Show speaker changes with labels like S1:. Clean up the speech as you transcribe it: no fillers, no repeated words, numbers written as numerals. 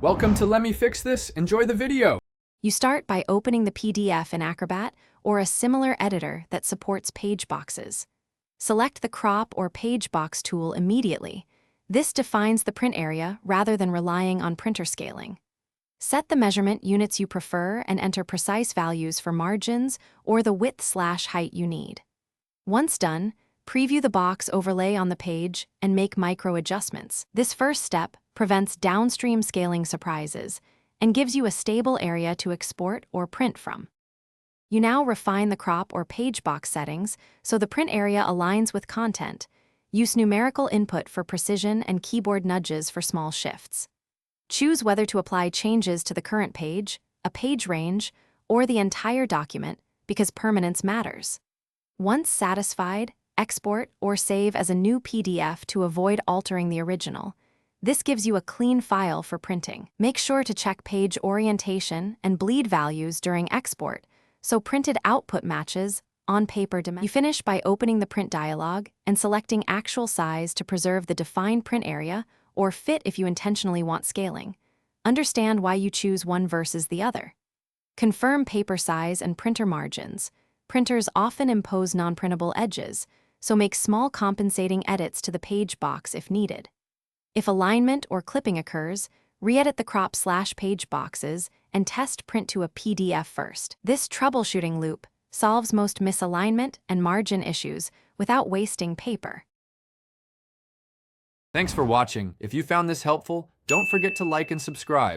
S1: Welcome to Let Me Fix This. Enjoy the video.
S2: You start by opening the PDF in Acrobat or a similar editor that supports page boxes. Select the Crop or Page Box tool immediately. This defines the print area rather than relying on printer scaling. Set the measurement units you prefer and enter precise values for margins or the width/height you need. Once done, preview the box overlay on the page and make micro adjustments. This first step prevents downstream scaling surprises and gives you a stable area to export or print from. You now refine the crop or page box settings so the print area aligns with content. Use numerical input for precision and keyboard nudges for small shifts. Choose whether to apply changes to the current page, a page range, or the entire document because permanence matters. Once satisfied, export or save as a new PDF to avoid altering the original. This gives you a clean file for printing. Make sure to check page orientation and bleed values during export so printed output matches on-paper dimensions. You finish by opening the print dialog and selecting actual size to preserve the defined print area or fit if you intentionally want scaling. Understand why you choose one versus the other. Confirm paper size and printer margins. Printers often impose non-printable edges, so make small compensating edits to the page box if needed. If alignment or clipping occurs, re-edit the crop/page boxes and test print to a PDF first. This troubleshooting loop solves most misalignment and margin issues without wasting paper.
S1: Thanks for watching. If you found this helpful, don't forget to like and subscribe.